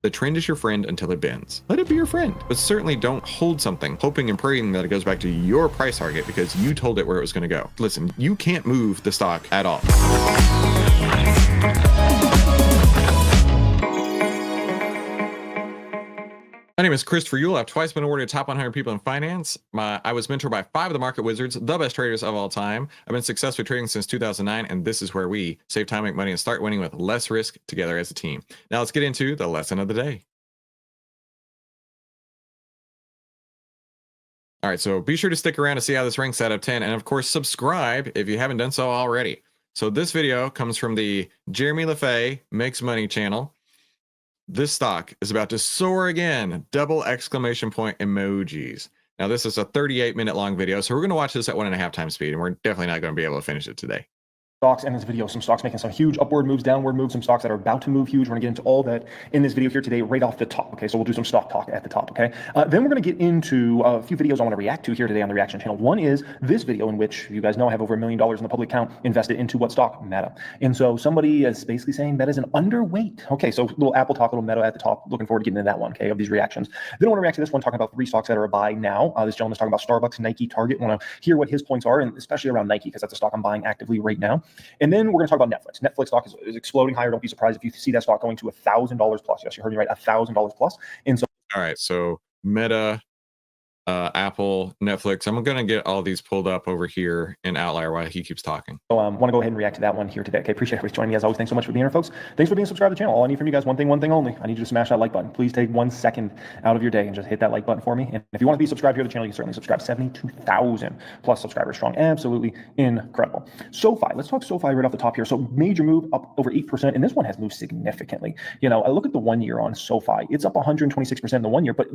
The trend is your friend until it bends. Let it be your friend, but certainly don't hold something hoping and praying that it goes back to your price target because you told it where it was going to go. Listen, you can't move the stock at all. My name is Christopher Yule. I've twice been awarded top 100 people in finance. I was mentored by 5 of the market wizards, the best traders of all time. I've been successfully trading since 2009, and this is where we save time, make money, and start winning with less risk together as a team. Now let's get into the lesson of the day. All right, so be sure to stick around to see how this ranks out of 10, and of course, subscribe if you haven't done so already. So this video comes from the Jeremy LaFay Makes Money channel. This stock is about to soar again. Double exclamation point emojis. Now, this is a 38-minute long video, so we're going to watch this at 1.5 times speed, and we're definitely not going to be able to finish it today. Stocks in this video, some stocks making some huge upward moves, downward moves, some stocks that are about to move huge. We're gonna get into all that in this video here today, right off the top. Okay, so we'll do some stock talk at the top. Okay, then we're gonna get into a few videos I want to react to here today on the reaction channel. One is this video, in which you guys know I have over $1 million in the public account invested into what stock? Meta. And so somebody is basically saying Meta is an underweight. Okay, so little Apple talk, little Meta at the top. Looking forward to getting into that one. Okay, of these reactions. Then I want to react to this one, talking about 3 stocks that are a buy now. This gentleman's talking about Starbucks, Nike, Target. I want to hear what his points are, and especially around Nike, because that's a stock I'm buying actively right now. And then we're going to talk about Netflix. Netflix stock is exploding higher. Don't be surprised if you see that stock going to $1,000 plus. Yes, you heard me right, $1,000 plus. And so, all right, so Meta, Apple, Netflix. I'm going to get all these pulled up over here in Outlier while he keeps talking. So want to go ahead and react to that one here today. Okay, appreciate everybody joining me as always. Thanks so much for being here, folks. Thanks for being subscribed to the channel. All I need from you guys, one thing only. I need you to smash that like button. Please take 1 second out of your day and just hit that like button for me. And if you want to be subscribed here to the channel, you can certainly subscribe. 72,000 plus subscribers strong. Absolutely incredible. SoFi. Let's talk SoFi right off the top here. So major move up over 8%, and this one has moved significantly. You know, I look at the 1 year on SoFi. It's up 126% in the 1 year, but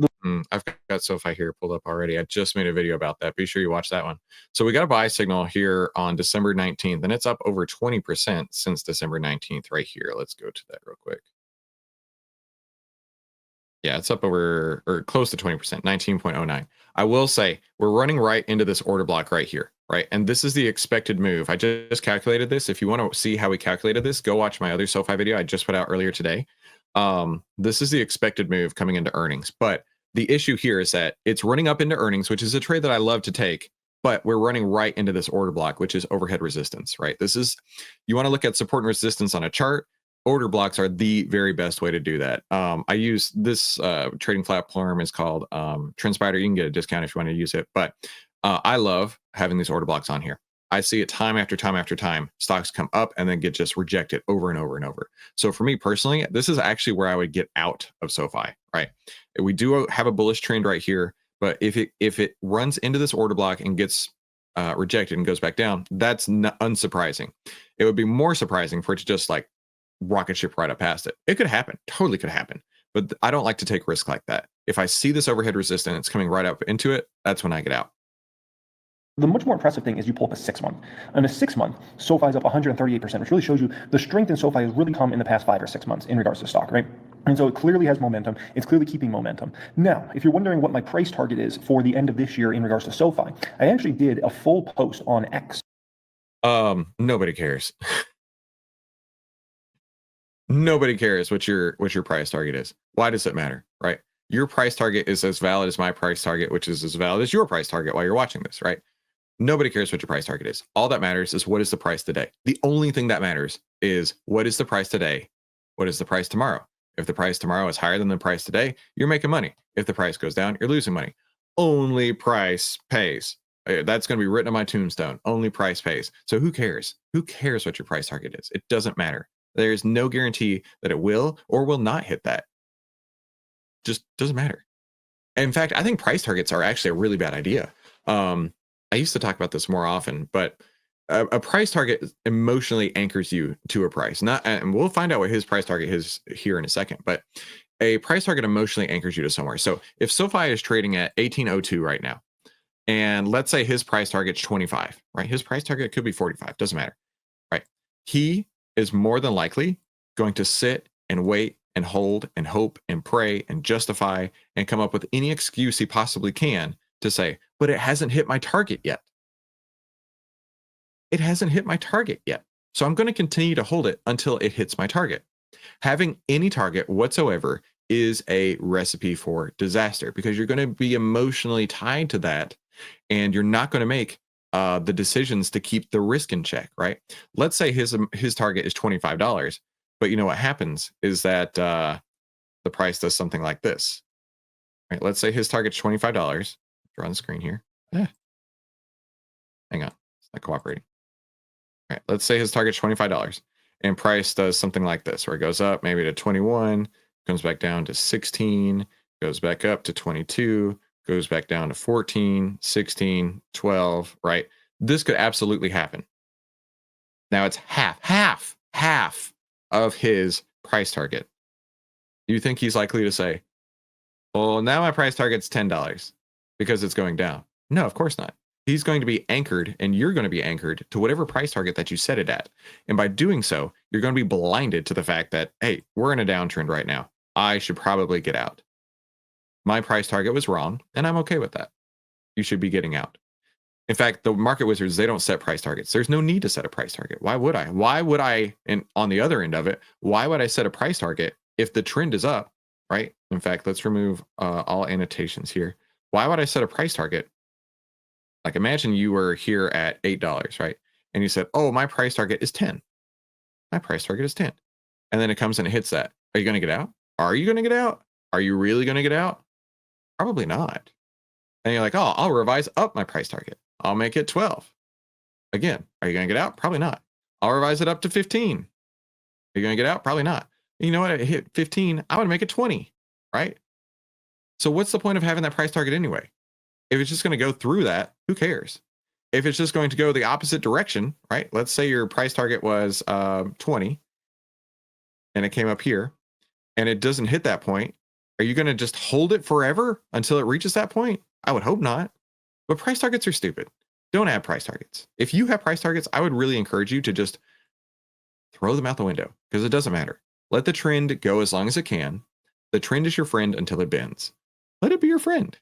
I've got SoFi here pulled up already. I just made a video about that. Be sure you watch that one. So we got a buy signal here on December 19th, and it's up over 20% since December 19th right here. Let's go to that real quick. Yeah, it's up over, or close to 20%, 19.09. I will say we're running right into this order block right here, right? And this is the expected move. I just calculated this. If you want to see how we calculated this, go watch my other SoFi video I just put out earlier today. This is the expected move coming into earnings, but the issue here is that it's running up into earnings, which is a trade that I love to take, but we're running right into this order block, which is overhead resistance, right? This is, you want to look at support and resistance on a chart. Order blocks are the very best way to do that. I use this trading platform is called Transpider. You can get a discount if you want to use it, but I love having these order blocks on here. I see it time after time after time. Stocks come up and then get just rejected over and over and over. So for me personally, this is actually where I would get out of SoFi, right? We do have a bullish trend right here, but if it runs into this order block and gets rejected and goes back down, that's unsurprising. It would be more surprising for it to just like rocket ship right up past it. It could happen, totally could happen, but I don't like to take risk like that. If I see this overhead resistance coming right up into it, that's when I get out. The much more impressive thing is you pull up a 6-month. On a 6-month, SoFi is up 138%, which really shows you the strength in SoFi has really come in the past 5 or 6 months in regards to stock, right? And so it clearly has momentum. It's clearly keeping momentum. Now, if you're wondering what my price target is for the end of this year in regards to SoFi, I actually did a full post on X. Nobody cares. Nobody cares what your price target is. Why does it matter, right? Your price target is as valid as my price target, which is as valid as your price target while you're watching this, right? Nobody cares what your price target is. All that matters is what is the price today. The only thing that matters is what is the price today? What is the price tomorrow? If the price tomorrow is higher than the price today, you're making money. If the price goes down, you're losing money. Only price pays. That's going to be written on my tombstone. Only price pays. So who cares? Who cares what your price target is? It doesn't matter. There's no guarantee that it will or will not hit that. Just doesn't matter. In fact, I think price targets are actually a really bad idea. I used to talk about this more often, but a price target emotionally anchors you to a price. And we'll find out what his price target is here in a second, but a price target emotionally anchors you to somewhere. So if SoFi is trading at 1802 right now, and let's say his price target's 25, right? His price target could be 45, doesn't matter, right? He is more than likely going to sit and wait and hold and hope and pray and justify and come up with any excuse he possibly can to say, but it hasn't hit my target yet. It hasn't hit my target yet. So I'm going to continue to hold it until it hits my target. Having any target whatsoever is a recipe for disaster, because you're going to be emotionally tied to that, and you're not going to make the decisions to keep the risk in check, right? Let's say his target is $25, but you know what happens is that the price does something like this, right? Let's say his target's $25. Draw on the screen here. Hang on, it's not cooperating. All right, let's say his target's $25, and price does something like this, where it goes up maybe to 21, comes back down to 16, goes back up to 22, goes back down to 14, 16, 12, right? This could absolutely happen. Now it's half of his price target. Do you think he's likely to say, well, now my price target's $10 because it's going down? No, of course not. He's going to be anchored, and you're going to be anchored to whatever price target that you set it at. And by doing so, you're going to be blinded to the fact that, hey, we're in a downtrend right now. I should probably get out. My price target was wrong, and I'm okay with that. You should be getting out. In fact, the market wizards, they don't set price targets. There's no need to set a price target. Why would I? Why would I, and on the other end of it, why would I set a price target if the trend is up, right? In fact, let's remove all annotations here. Why would I set a price target? Like, imagine you were here at $8, right? And you said, oh, my price target is 10. My price target is 10. And then it comes and it hits that. Are you going to get out? Are you going to get out? Are you really going to get out? Probably not. And you're like, oh, I'll revise up my price target. I'll make it 12. Again, are you going to get out? Probably not. I'll revise it up to 15. Are you going to get out? Probably not. You know what? It hit 15. I would make it 20, right? So what's the point of having that price target anyway? If it's just going to go through that, who cares? If it's just going to go the opposite direction, right? Let's say your price target was 20 and it came up here and it doesn't hit that point. Are you going to just hold it forever until it reaches that point? I would hope not. But price targets are stupid. Don't have price targets. If you have price targets, I would really encourage you to just throw them out the window, because it doesn't matter. Let the trend go as long as it can. The trend is your friend until it bends. Let it be your friend.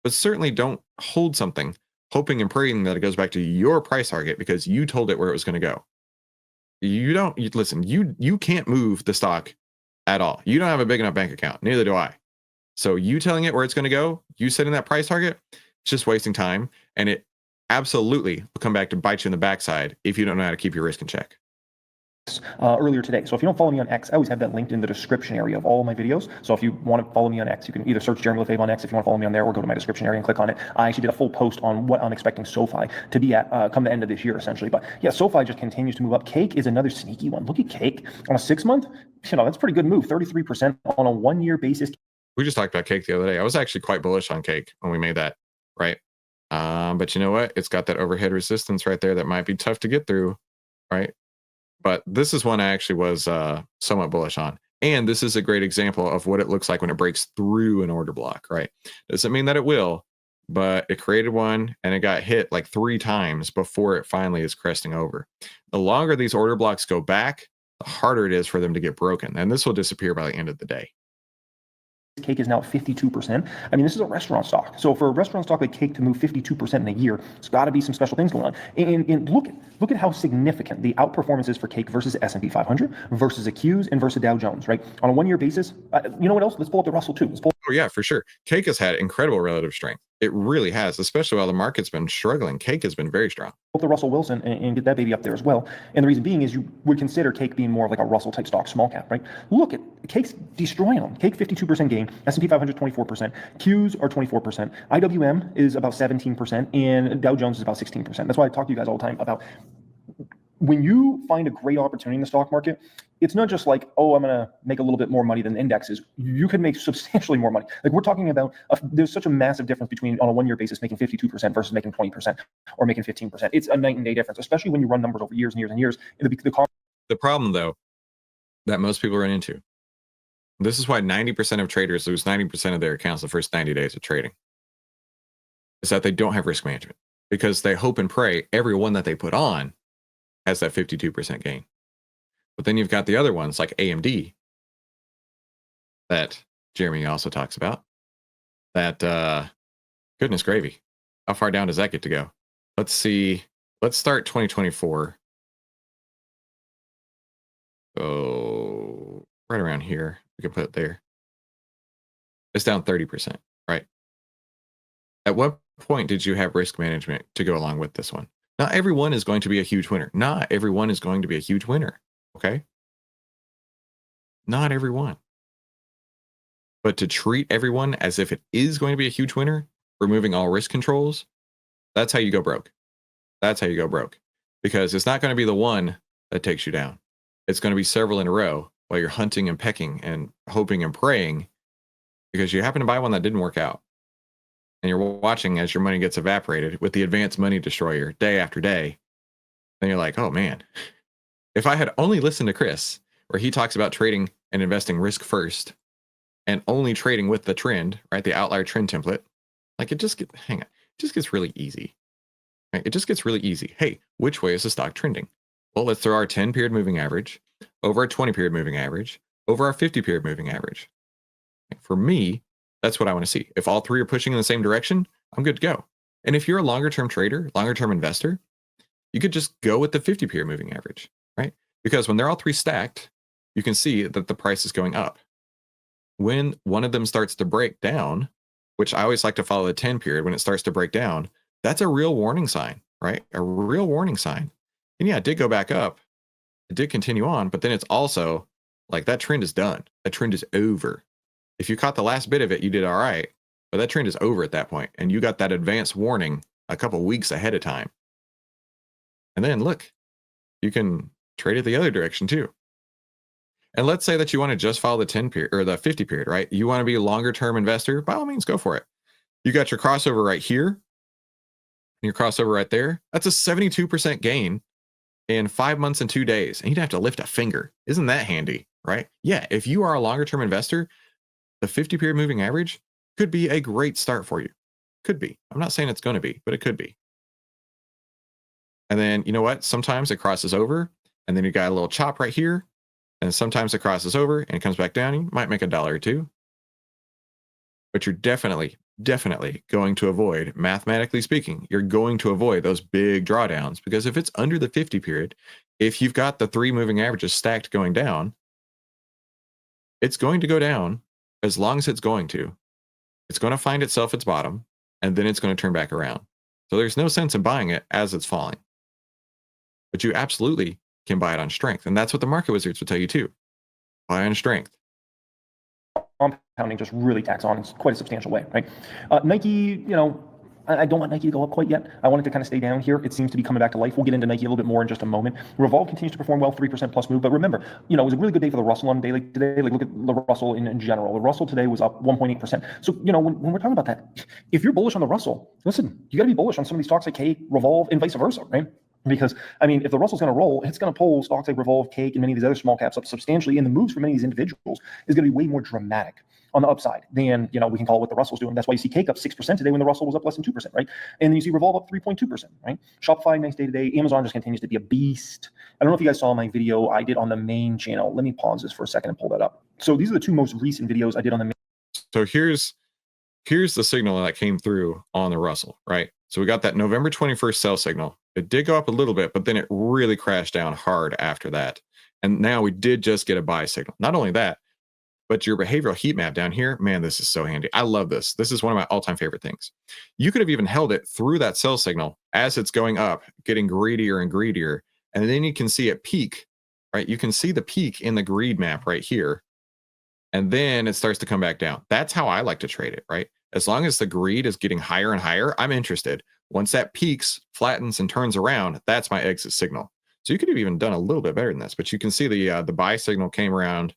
But certainly don't hold something hoping and praying that it goes back to your price target because you told it where it was going to go. Listen, you can't move the stock at all. You don't have a big enough bank account. Neither do I. So you telling it where it's going to go, you setting that price target, it's just wasting time. And it absolutely will come back to bite you in the backside if you don't know how to keep your risk in check. Earlier today. So if you don't follow me on X, I always have that linked in the description area of all my videos. So if you want to follow me on X, you can either search Jeremy Lefebvre on X if you want to follow me on there, or go to my description area and click on it. I actually did a full post on what I'm expecting SoFi to be at come the end of this year, essentially. But yeah, SoFi just continues to move up. Cake is another sneaky one. Look at Cake on a 6 month. That's a pretty good move. 33% on a 1 year basis. We just talked about Cake the other day. I was actually quite bullish on Cake when we made that, right? But you know what? It's got that overhead resistance right there that might be tough to get through, right? But this is one I actually was somewhat bullish on. And this is a great example of what it looks like when it breaks through an order block, right? Doesn't mean that it will, but it created one and it got hit like 3 times before it finally is cresting over. The longer these order blocks go back, the harder it is for them to get broken. And this will disappear by the end of the day. Cake is now at 52%. I mean, this is a restaurant stock. So for a restaurant stock like Cake to move 52% in a year, there's got to be some special things going on. And look at how significant the outperformance is for Cake versus S&P 500, versus the Qs, and versus Dow Jones, right? On a 1 year basis, you know what else? Let's pull up the Russell too. Oh yeah, for sure. Cake has had incredible relative strength. It really has, especially while the market's been struggling. Cake has been very strong. Pull up the Russell Wilson and get that baby up there as well. And the reason being is you would consider Cake being more of like a Russell type stock, small cap, right? Look at Cake's destroying them. Cake 52% gain, S&P 500 24%, Qs are 24%, IWM is about 17%, and Dow Jones is about 16%. That's why I talk to you guys all the time about when you find a great opportunity in the stock market, it's not just like, oh, I'm going to make a little bit more money than the indexes. You can make substantially more money. Like we're talking about, there's such a massive difference between on a 1 year basis making 52% versus making 20% or making 15%. It's a night and day difference, especially when you run numbers over years and years and years. The problem, though, that most people run into, this is why 90% of traders lose 90% of their accounts the first 90 days of trading, is that they don't have risk management, because they hope and pray every one that they put on has that 52% gain. But then you've got the other ones like AMD that Jeremy also talks about, that goodness gravy. How far down does that get to go? Let's see. Let's start 2024. Oh, right around here. We can put it there. It's down 30%, right? At what point did you have risk management to go along with this one? Not everyone is going to be a huge winner. Not everyone is going to be a huge winner. Okay. Not everyone. But to treat everyone as if it is going to be a huge winner, removing all risk controls, that's how you go broke. That's how you go broke. Because it's not going to be the one that takes you down. It's going to be several in a row while you're hunting and pecking and hoping and praying because you happen to buy one that didn't work out. And you're watching as your money gets evaporated with the advanced money destroyer day after day. Then you're like, oh man, if I had only listened to Chris, where he talks about trading and investing risk first and only trading with the trend, right? The outlier trend template, like it just gets really easy. Right? It just gets really easy. Hey, which way is the stock trending? Well, let's throw our 10 period moving average over our 20 period moving average over our 50 period moving average. For me, that's what I want to see. If all three are pushing in the same direction, I'm good to go. And if you're a longer term trader, longer term investor, you could just go with the 50 period moving average, right? Because when they're all three stacked, you can see that the price is going up. When one of them starts to break down, which I always like to follow the 10 period, when it starts to break down, that's a real warning sign, right? A real warning sign. And yeah, it did go back up. It did continue on, but then it's also like that trend is done. That trend is over. If you caught the last bit of it, you did all right, but that trend is over at that point, and you got that advanced warning a couple weeks ahead of time. And then look, you can trade it the other direction too. And let's say that you want to just follow the 10 period or the 50 period, right? You want to be a longer term investor, by all means, go for it. You got your crossover right here, and your crossover right there. That's a 72% gain in 5 months and 2 days. And you'd have to lift a finger. Isn't that handy, right? Yeah, if you are a longer term investor, the 50 period moving average could be a great start for you. Could be. I'm not saying it's going to be, but it could be. And then, you know what? Sometimes it crosses over, and then you got a little chop right here. And sometimes it crosses over and it comes back down. You might make $1 or $2. But you're definitely going to avoid, mathematically speaking, you're going to avoid those big drawdowns, because if it's under the 50 period, if you've got the three moving averages stacked going down, it's going to go down as long as it's going to. It's going to find itself its bottom, and then it's going to turn back around. So there's no sense in buying it as it's falling. But you absolutely can buy it on strength. And that's what the market wizards would tell you too. Buy on strength. Compounding just really tacks on in quite a substantial way, right? Nike, I don't want Nike to go up quite yet. I want it to kind of stay down here. It seems to be coming back to life. We'll get into Nike a little bit more in just a moment. Revolve continues to perform well, 3% plus move. But remember, it was a really good day for the Russell on daily today. Like, look at the Russell in general. The Russell today was up 1.8%. So, when we're talking about that, if you're bullish on the Russell, listen, you got to be bullish on some of these stocks like Cake, Revolve, and vice versa, right? Because, if the Russell's going to roll, it's going to pull stocks like Revolve, Cake, and many of these other small caps up substantially. And the moves for many of these individuals is going to be way more dramatic on the upside than, we can call it what the Russell's doing. That's why you see Cake up 6% today when the Russell was up less than 2%, right? And then you see Revolve up 3.2%, right? Shopify, nice day today. Amazon just continues to be a beast. I don't know if you guys saw my video I did on the main channel. Let me pause this for a second and pull that up. So these are the two most recent videos I did on the main. So here's the signal that came through on the Russell, right? So we got that November 21st sell signal. It did go up a little bit, but then it really crashed down hard after that. And now we did just get a buy signal. Not only that, but your behavioral heat map down here, man, this is so handy. I love this. This is one of my all-time favorite things. You could have even held it through that sell signal as it's going up, getting greedier and greedier. And then you can see it peak, right? You can see the peak in the greed map right here. And then it starts to come back down. That's how I like to trade it, right? As long as the greed is getting higher and higher, I'm interested. Once that peaks, flattens, and turns around, that's my exit signal. So you could have even done a little bit better than this, but you can see the buy signal came around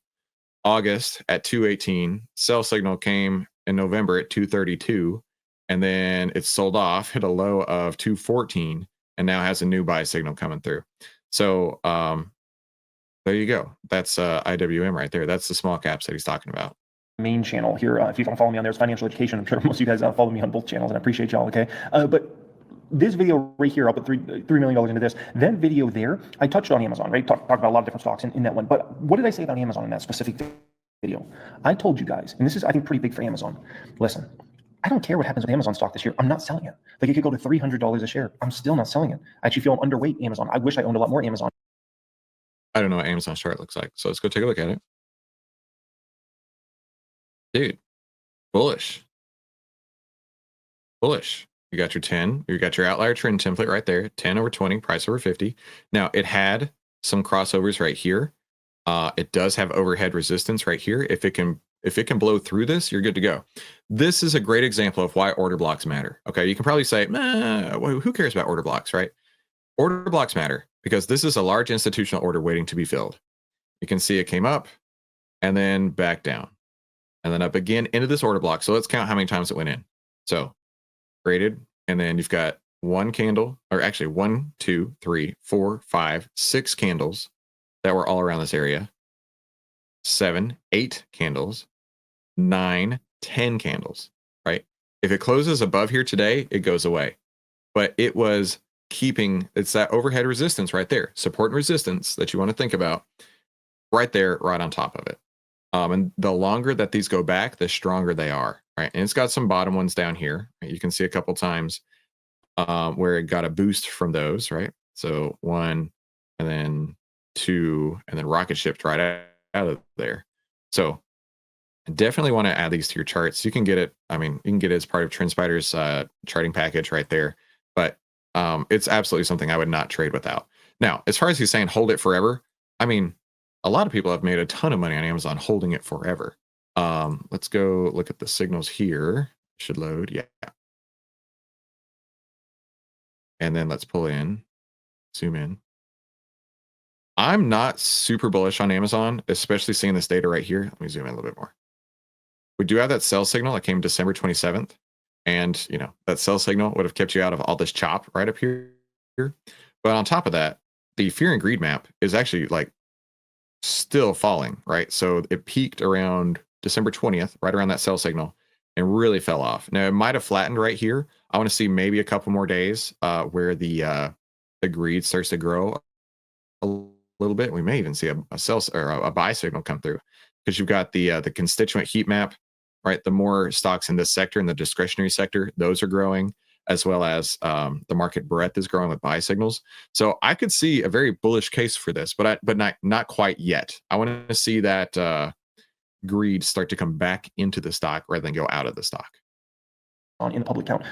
August at 218. Sell signal came in November at 232, and then it sold off, hit a low of 214, and now has a new buy signal coming through. So there you go. That's IWM right there. That's the small caps that he's talking about. Main channel here. If you don't follow me on there, it's financial education. I'm sure most of you guys follow me on both channels, and I appreciate y'all. Okay, but this video right here, I'll put $3 million into this. That video there, I touched on Amazon, right? Talked about a lot of different stocks in that one. But what did I say about Amazon in that specific video? I told you guys, and this is, I think, pretty big for Amazon. Listen, I don't care what happens with Amazon stock this year. I'm not selling it. Like, it could go to $300 a share. I'm still not selling it. I actually feel I'm underweight Amazon. I wish I owned a lot more Amazon. I don't know what Amazon's chart looks like, so let's go take a look at it. Dude, bullish. Bullish. You got your 10. You got your outlier trend template right there. 10 over 20, price over 50. Now, it had some crossovers right here. It does have overhead resistance right here. If it can blow through this, you're good to go. This is a great example of why order blocks matter. Okay, you can probably say, who cares about order blocks, right? Order blocks matter because this is a large institutional order waiting to be filled. You can see it came up and then back down and then up again into this order block. So let's count how many times it went in. So graded, and then you've got one candle, or actually 1, 2, 3, 4, 5, 6 candles that were all around this area. 7, 8 candles, 9, 10 candles, right? If it closes above here today, it goes away. But it was keeping, it's that overhead resistance right there, support and resistance that you want to think about right there, right on top of it. And the longer that these go back, the stronger they are, right? And it's got some bottom ones down here. Right? You can see a couple times where it got a boost from those, right? So 1, and then 2, and then rocket shipped right out of there. So definitely want to add these to your charts. You can get it. I mean, you can get it as part of TrendSpider's charting package right there. But it's absolutely something I would not trade without. Now, as far as he's saying hold it forever, I mean, a lot of people have made a ton of money on Amazon holding it forever. Let's go look at the signals here. Should load. Yeah. And then let's pull in, zoom in. I'm not super bullish on Amazon, especially seeing this data right here. Let me zoom in a little bit more. We do have that sell signal that came December 27th. And, you know, that sell signal would have kept you out of all this chop right up here. But on top of that, the fear and greed map is actually like still falling, right? So it peaked around December 20th, right around that sell signal, and really fell off. Now it might have flattened right here. I want to see maybe a couple more days where the greed starts to grow a little bit. We may even see a sell or a buy signal come through because you've got the constituent heat map, right? The more stocks in this sector, in the discretionary sector, those are growing, as well as the market breadth is growing with buy signals. So I could see a very bullish case for this, but not quite yet. I want to see that greed start to come back into the stock rather than go out of the stock. In the public count.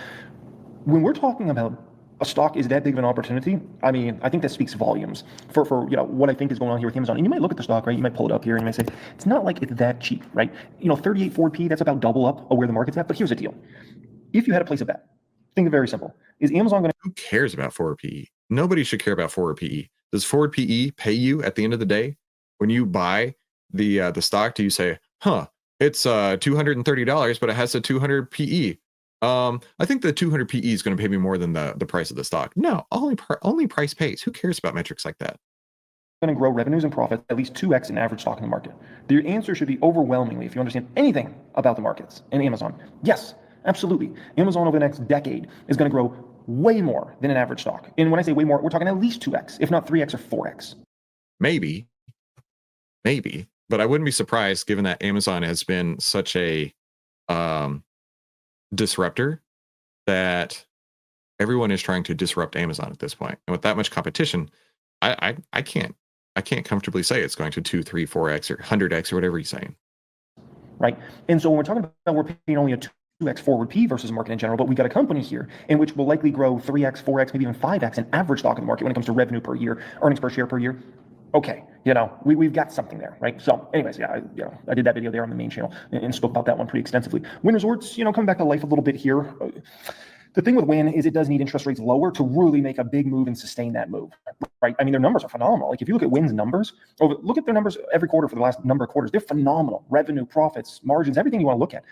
When we're talking about a stock is that big of an opportunity, I mean, I think that speaks volumes for what I think is going on here with Amazon. And you might look at the stock, right? You might pull it up here and you might say, it's not like it's that cheap, right? 38 forward P, that's about double up of where the market's at. But here's the deal. If you had to place a bet, think of it very simple. Is Amazon going to... Who cares about forward PE? Nobody should care about forward PE. Does forward PE pay you at the end of the day? When you buy the stock, do you say, it's $230, but it has a 200 PE? I think the 200 PE is going to pay me more than the price of the stock. No, only price pays. Who cares about metrics like that? Going to grow revenues and profits at least 2x an average stock in the market? The answer should be overwhelmingly, if you understand anything about the markets and Amazon, yes, absolutely. Amazon over the next decade is going to grow way more than an average stock. And when I say way more, we're talking at least 2x, if not 3x or 4x. Maybe, but I wouldn't be surprised given that Amazon has been such a disruptor that everyone is trying to disrupt Amazon at this point. And with that much competition, I can't comfortably say it's going to 2, 3, 4x or 100x or whatever he's saying. Right. And so when we're talking about we're paying only a 2x forward P versus market in general, but we've got a company here in which will likely grow 3x, 4x, maybe even 5x an average stock in the market when it comes to revenue per year, earnings per share per year. Okay, we've got something there, right? So anyways, yeah, I did that video there on the main channel and spoke about that one pretty extensively. Wynn Resorts, coming back to life a little bit here. The thing with Wynn is it does need interest rates lower to really make a big move and sustain that move, right? I mean, their numbers are phenomenal. Like if you look at Wynn's numbers, or look at their numbers every quarter for the last number of quarters, they're phenomenal. Revenue, profits, margins, everything you want to look at.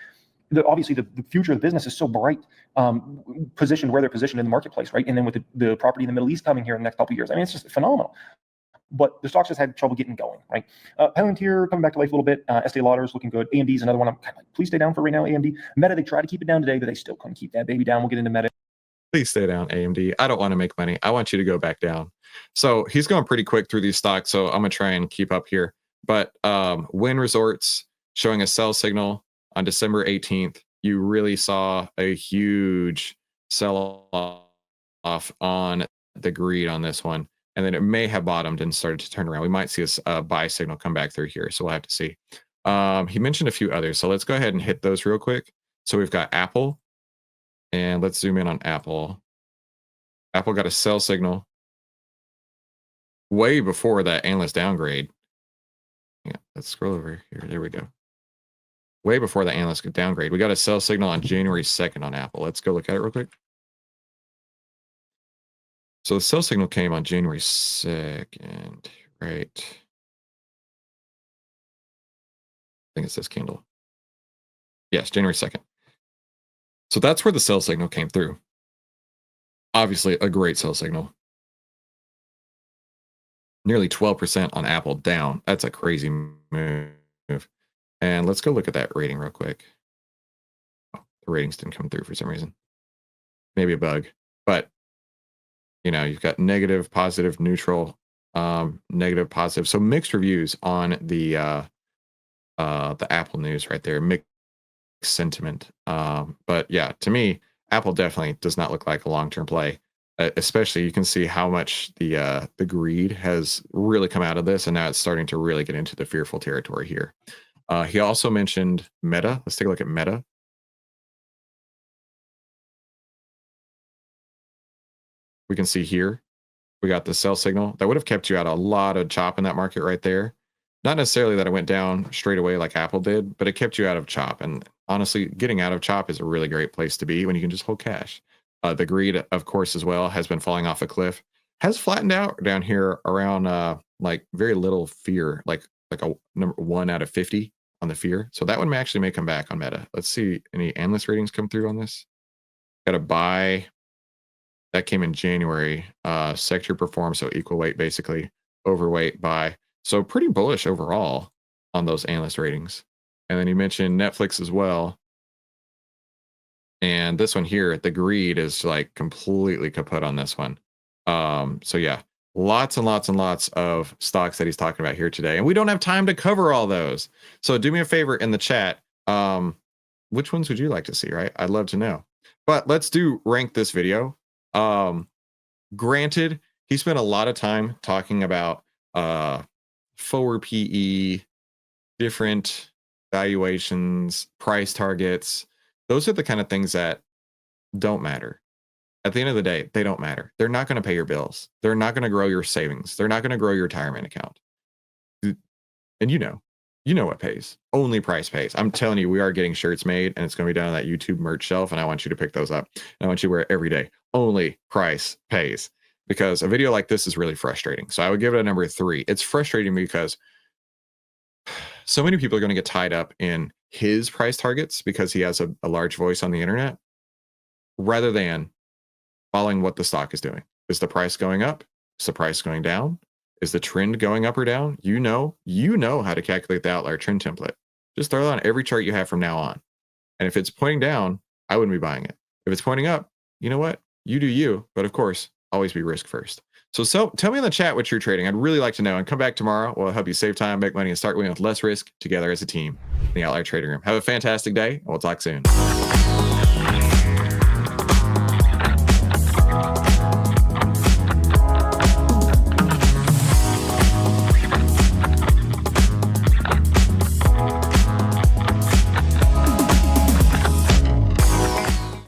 Obviously, the future of the business is so bright, positioned where they're positioned in the marketplace, right? And then with the property in the Middle East coming here in the next couple of years, I mean, it's just phenomenal. But the stocks just had trouble getting going, right? Palantir coming back to life a little bit. Estee Lauder's looking good. AMD is another one. I'm kind of like, please stay down for right now, AMD. Meta, they try to keep it down today, but they still couldn't keep that baby down. We'll get into Meta. Please stay down, AMD. I don't want to make money. I want you to go back down. So he's going pretty quick through these stocks, so I'm going to try and keep up here. But Wynn Resorts showing a sell signal on December 18th. You really saw a huge sell-off on the greed on this one. And then it may have bottomed and started to turn around. We might see a buy signal come back through here. So we'll have to see. He mentioned a few others, so let's go ahead and hit those real quick. So we've got Apple, and let's zoom in on Apple. Apple got a sell signal way before that analyst downgrade. Yeah, let's scroll over here. There we go. Way before the analyst downgrade. We got a sell signal on January 2nd on Apple. Let's go look at it real quick. So the sell signal came on January 2nd, right? I think it's this candle. Yes, January 2nd. So that's where the sell signal came through. Obviously, a great sell signal. Nearly 12% on Apple down. That's a crazy move. And let's go look at that rating real quick. Oh, the ratings didn't come through for some reason. Maybe a bug. But, you know, you've got negative, positive, neutral, negative, positive. So mixed reviews on the Apple news right there. Mixed sentiment. But yeah, to me, Apple definitely does not look like a long-term play. Especially, you can see how much the greed has really come out of this, and now it's starting to really get into the fearful territory here. He also mentioned Meta. Let's take a look at Meta. We can see here, we got the sell signal. That would have kept you out a lot of chop in that market right there. Not necessarily that it went down straight away like Apple did, but it kept you out of chop. And honestly, getting out of chop is a really great place to be when you can just hold cash. The greed, of course, as well, has been falling off a cliff. Has flattened out down here around like very little fear, like a number 1 out of 50 on the fear. So that one may come back on Meta. Let's see any analyst ratings come through on this. Got a buy. That came in January. Sector perform, so equal weight basically. Overweight buy. So pretty bullish overall on those analyst ratings. And then he mentioned Netflix as well. And this one here, the greed is like completely kaput on this one. So yeah, lots and lots and lots of stocks that he's talking about here today. And we don't have time to cover all those. So do me a favor in the chat. Which ones would you like to see, right? I'd love to know. But let's do rank this video. Granted, he spent a lot of time talking about forward PE, different valuations, price targets. Those are the kind of things that don't matter. At the end of the day, they don't matter. They're not going to pay your bills. They're not going to grow your savings. They're not going to grow your retirement account. And you know what pays. Only price pays. I'm telling you, we are getting shirts made, and it's going to be down on that YouTube merch shelf, and I want you to pick those up. And I want you to wear it every day. Only price pays. Because a video like this is really frustrating. So I would give it a number 3. It's frustrating because so many people are going to get tied up in his price targets because he has a large voice on the internet, rather than following what the stock is doing. Is the price going up? Is the price going down? Is the trend going up or down? You know how to calculate the outlier trend template. Just throw it on every chart you have from now on. And if it's pointing down, I wouldn't be buying it. If it's pointing up, you know what? You do you, but of course, always be risk first. So tell me in the chat what you're trading. I'd really like to know, and come back tomorrow. We'll help you save time, make money, and start winning with less risk together as a team in the Outlier Trading Room. Have a fantastic day, and we'll talk soon.